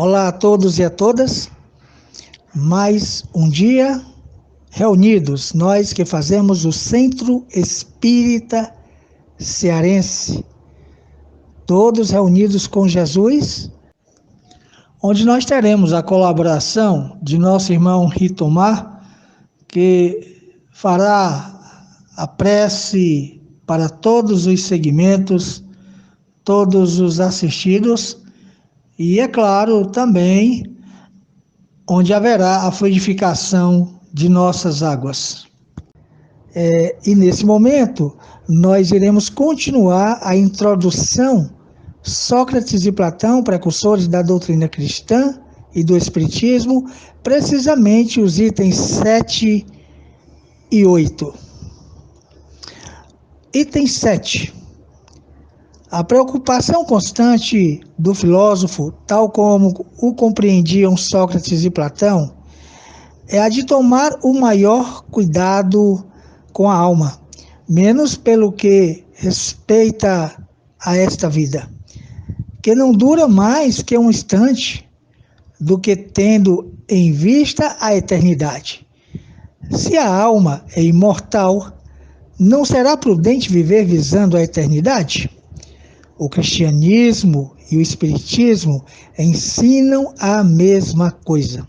Olá a todos e a todas. Mais um dia reunidos, nós que fazemos o Centro Espírita Cearense, todos reunidos com Jesus, onde nós teremos a colaboração de nosso irmão Ritomar, que fará a prece para todos os segmentos, todos os assistidos, e, é claro, também onde haverá a fluidificação de nossas águas. E nesse momento, nós iremos continuar a introdução Sócrates e Platão, precursores da doutrina cristã e do Espiritismo, precisamente os itens 7 e 8. Item 7. A preocupação constante do filósofo, tal como o compreendiam Sócrates e Platão, é a de tomar o maior cuidado com a alma, menos pelo que respeita a esta vida, que não dura mais que um instante, do que tendo em vista a eternidade. Se a alma é imortal, não será prudente viver visando a eternidade? O cristianismo e o espiritismo ensinam a mesma coisa.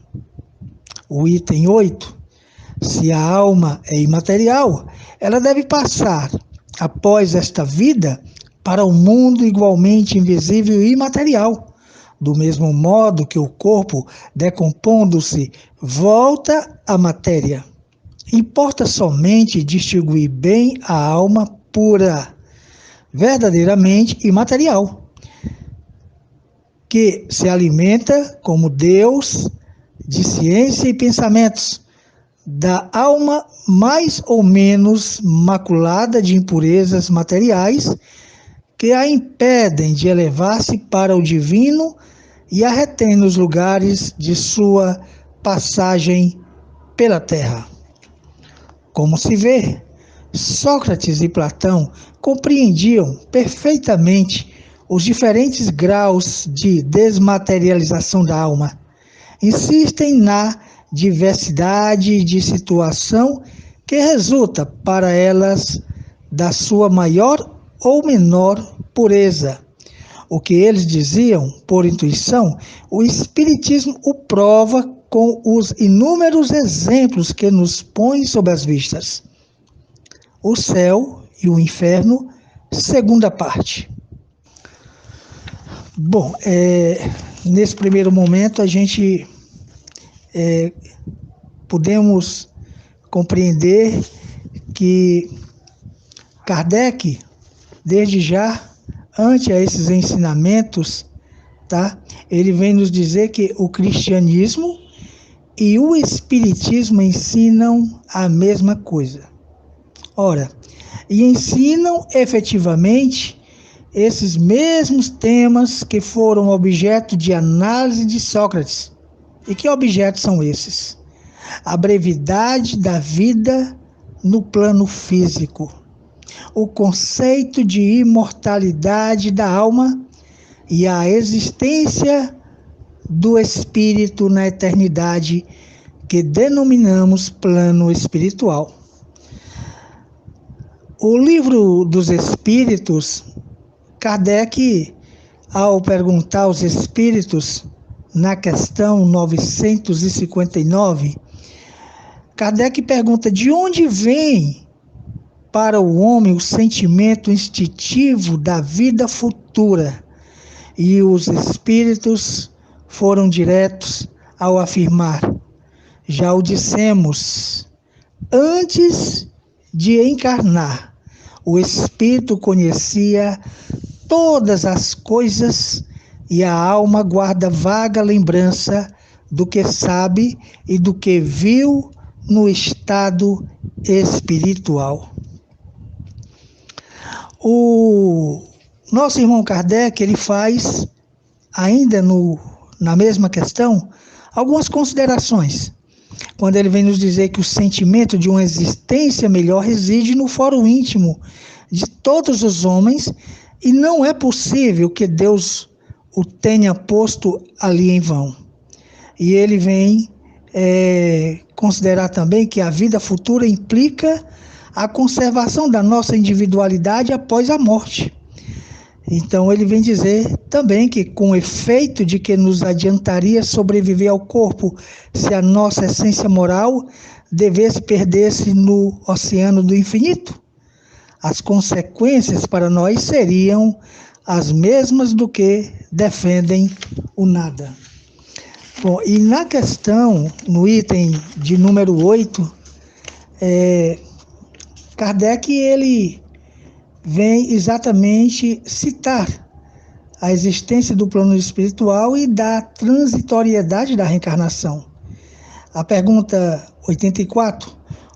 O item 8. Se a alma é imaterial, ela deve passar, após esta vida, para um mundo igualmente invisível e imaterial, do mesmo modo que o corpo, decompondo-se, volta à matéria. Importa somente distinguir bem a alma pura, verdadeiramente imaterial, que se alimenta como Deus de ciência e pensamentos, da alma mais ou menos maculada de impurezas materiais que a impedem de elevar-se para o divino e a retém nos lugares de sua passagem pela terra. Como se vê, Sócrates e Platão compreendiam perfeitamente os diferentes graus de desmaterialização da alma. Insistem na diversidade de situação que resulta para elas da sua maior ou menor pureza. O que eles diziam por intuição, o Espiritismo o prova com os inúmeros exemplos que nos põe sob as vistas. O céu e o inferno, segunda parte. Bom, nesse primeiro momento a gente podemos compreender que Kardec, desde já, ante a esses ensinamentos, ele vem nos dizer que o cristianismo e o espiritismo ensinam a mesma coisa. Ora, e ensinam efetivamente esses mesmos temas que foram objeto de análise de Sócrates. E que objetos são esses? A brevidade da vida no plano físico, o conceito de imortalidade da alma e a existência do espírito na eternidade, que denominamos plano espiritual. O Livro dos Espíritos, Kardec, ao perguntar aos espíritos, na questão 959, Kardec pergunta de onde vem para o homem o sentimento instintivo da vida futura. E os espíritos foram diretos ao afirmar: já o dissemos, antes de encarnar, o espírito conhecia todas as coisas e a alma guarda vaga lembrança do que sabe e do que viu no estado espiritual. O nosso irmão Kardec, ele faz, ainda na mesma questão, algumas considerações, quando ele vem nos dizer que o sentimento de uma existência melhor reside no fórum íntimo de todos os homens, e não é possível que Deus o tenha posto ali em vão. E ele vem considerar também que a vida futura implica a conservação da nossa individualidade após a morte. Então ele vem dizer também que, com o efeito de que nos adiantaria sobreviver ao corpo se a nossa essência moral devesse perder-se no oceano do infinito, as consequências para nós seriam as mesmas do que defendem o nada. Bom, e na questão, no item de número 8, Kardec ele vem exatamente citar a existência do plano espiritual e da transitoriedade da reencarnação. A pergunta 84,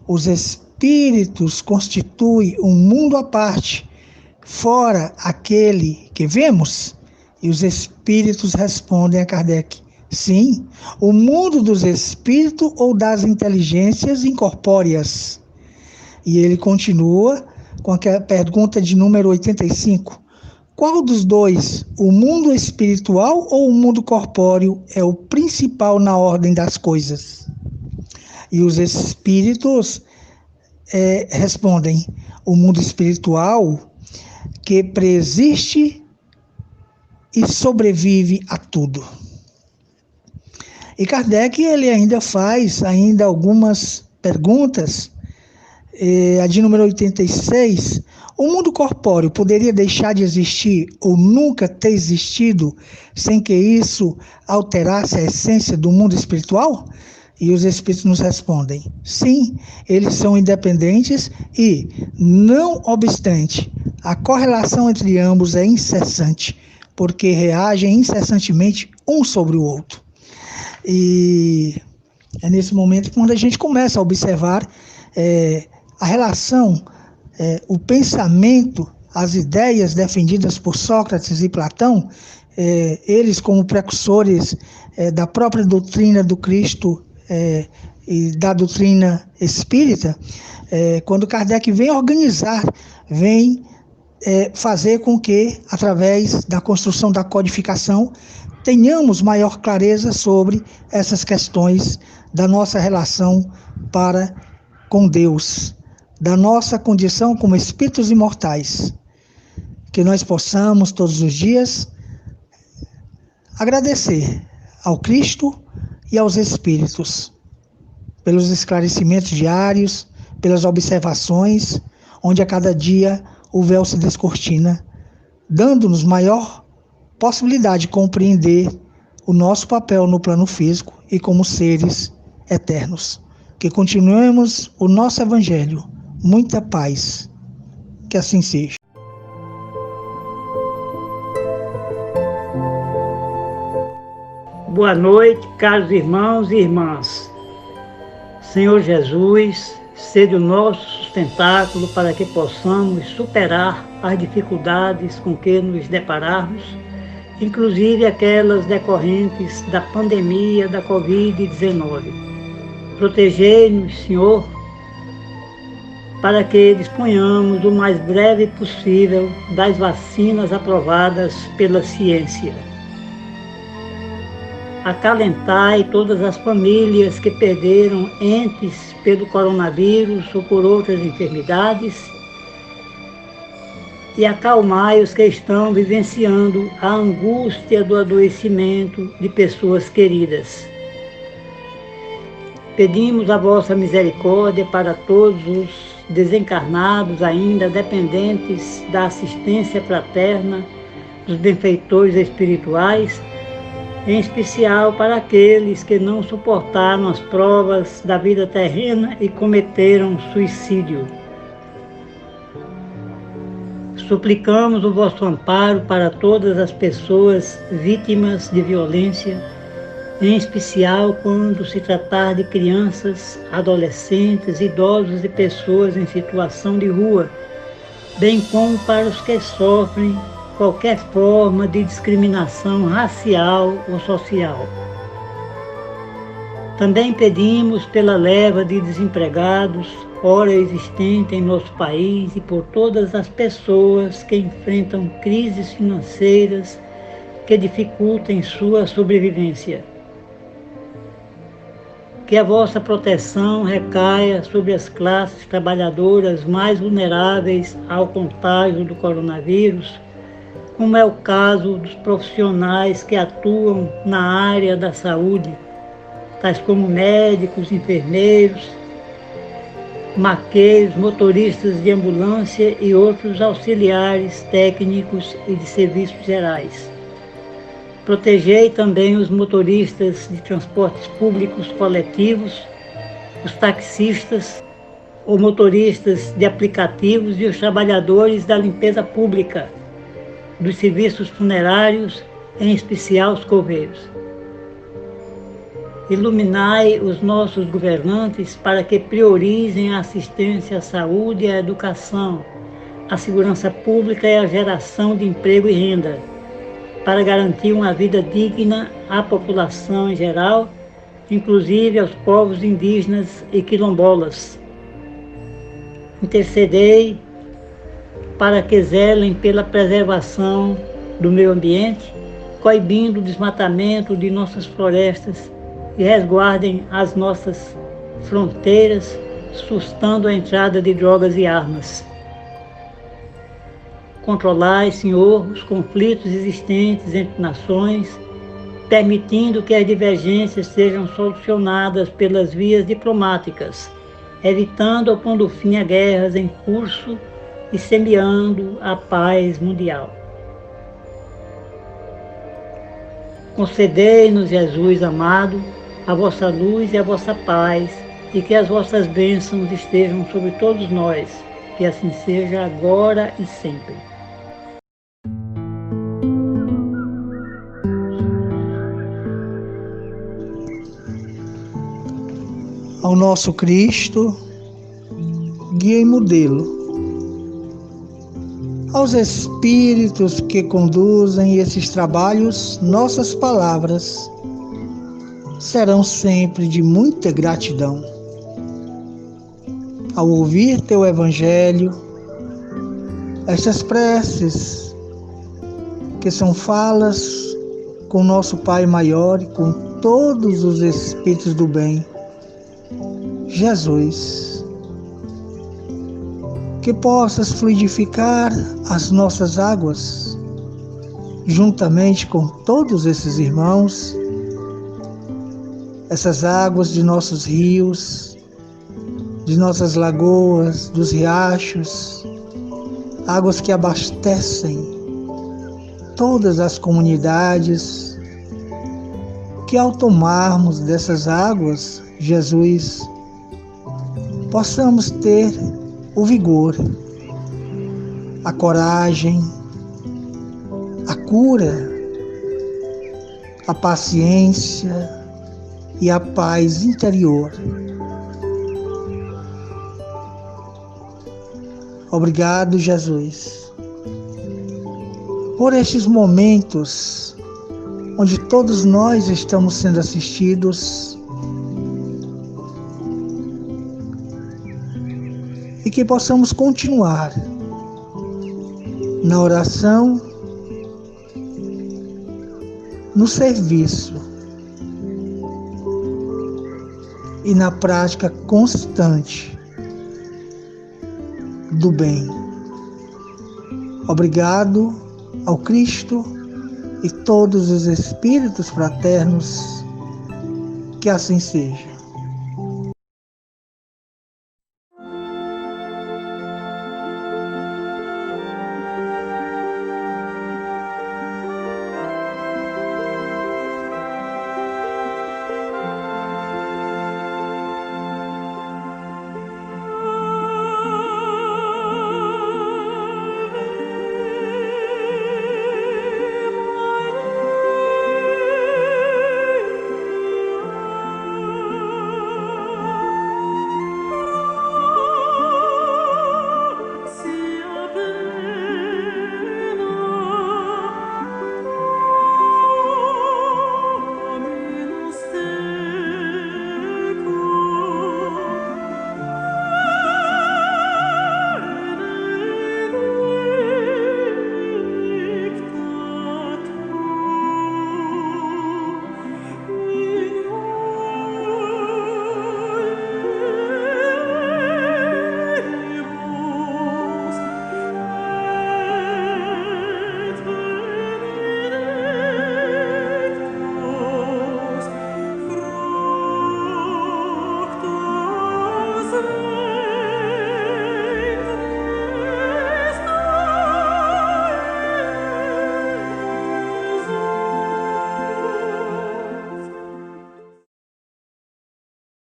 os espíritos constituem um mundo à parte, fora aquele que vemos? E os espíritos respondem a Kardec, sim, o mundo dos espíritos ou das inteligências incorpóreas. E ele continua com a pergunta de número 85. Qual dos dois, o mundo espiritual ou o mundo corpóreo, é o principal na ordem das coisas? E os espíritos respondem, o mundo espiritual que preexiste e sobrevive a tudo. E Kardec ele ainda faz algumas perguntas. A de número 86, o mundo corpóreo poderia deixar de existir ou nunca ter existido sem que isso alterasse a essência do mundo espiritual? E os espíritos nos respondem, sim, eles são independentes e, não obstante, a correlação entre ambos é incessante, porque reagem incessantemente um sobre o outro. E é nesse momento quando a gente começa a observar a relação, o pensamento, as ideias defendidas por Sócrates e Platão, eles como precursores da própria doutrina do Cristo e da doutrina espírita, quando Kardec vem organizar, vem fazer com que, através da construção da codificação, tenhamos maior clareza sobre essas questões da nossa relação para com Deus, da nossa condição como espíritos imortais, que nós possamos todos os dias agradecer ao Cristo e aos espíritos pelos esclarecimentos diários, pelas observações, onde a cada dia o véu se descortina, dando-nos maior possibilidade de compreender o nosso papel no plano físico e como seres eternos. Que continuemos o nosso Evangelho. Muita paz. Que assim seja. Boa noite, caros irmãos e irmãs. Senhor Jesus, sede o nosso sustentáculo para que possamos superar as dificuldades com que nos depararmos, inclusive aquelas decorrentes da pandemia da Covid-19. Protegei-nos, Senhor, para que disponhamos o mais breve possível das vacinas aprovadas pela ciência. Acalentai todas as famílias que perderam entes pelo coronavírus ou por outras enfermidades e acalmai os que estão vivenciando a angústia do adoecimento de pessoas queridas. Pedimos a vossa misericórdia para todos os desencarnados ainda dependentes da assistência fraterna dos benfeitores espirituais, em especial para aqueles que não suportaram as provas da vida terrena e cometeram suicídio. Suplicamos o vosso amparo para todas as pessoas vítimas de violência, em especial quando se tratar de crianças, adolescentes, idosos e pessoas em situação de rua, bem como para os que sofrem qualquer forma de discriminação racial ou social. Também pedimos pela leva de desempregados, ora existente em nosso país, e por todas as pessoas que enfrentam crises financeiras, que dificultem sua sobrevivência. Que a vossa proteção recaia sobre as classes trabalhadoras mais vulneráveis ao contágio do coronavírus, como é o caso dos profissionais que atuam na área da saúde, tais como médicos, enfermeiros, maqueiros, motoristas de ambulância e outros auxiliares técnicos e de serviços gerais. Protegei também os motoristas de transportes públicos coletivos, os taxistas ou motoristas de aplicativos e os trabalhadores da limpeza pública, dos serviços funerários, em especial os coveiros. Iluminai os nossos governantes para que priorizem a assistência à saúde e à educação, a segurança pública e a geração de emprego e renda, para garantir uma vida digna à população em geral, inclusive aos povos indígenas e quilombolas. Intercedei para que zelem pela preservação do meio ambiente, coibindo o desmatamento de nossas florestas e resguardem as nossas fronteiras, sustando a entrada de drogas e armas. Controlai, Senhor, os conflitos existentes entre nações, permitindo que as divergências sejam solucionadas pelas vias diplomáticas, evitando ou pondo fim a guerras em curso e semeando a paz mundial. Concedei-nos, Jesus amado, a vossa luz e a vossa paz, e que as vossas bênçãos estejam sobre todos nós, que assim seja agora e sempre. Ao nosso Cristo, guia e modelo, aos Espíritos que conduzem esses trabalhos, nossas palavras serão sempre de muita gratidão. Ao ouvir Teu Evangelho, estas preces, que são falas com nosso Pai maior e com todos os Espíritos do bem, Jesus, que possas fluidificar as nossas águas, juntamente com todos esses irmãos, essas águas de nossos rios, de nossas lagoas, dos riachos, águas que abastecem todas as comunidades, que ao tomarmos dessas águas, Jesus, possamos ter o vigor, a coragem, a cura, a paciência e a paz interior. Obrigado, Jesus, por estes momentos onde todos nós estamos sendo assistidos e que possamos continuar na oração, no serviço e na prática constante do bem. Obrigado ao Cristo e todos os Espíritos fraternos, que assim seja.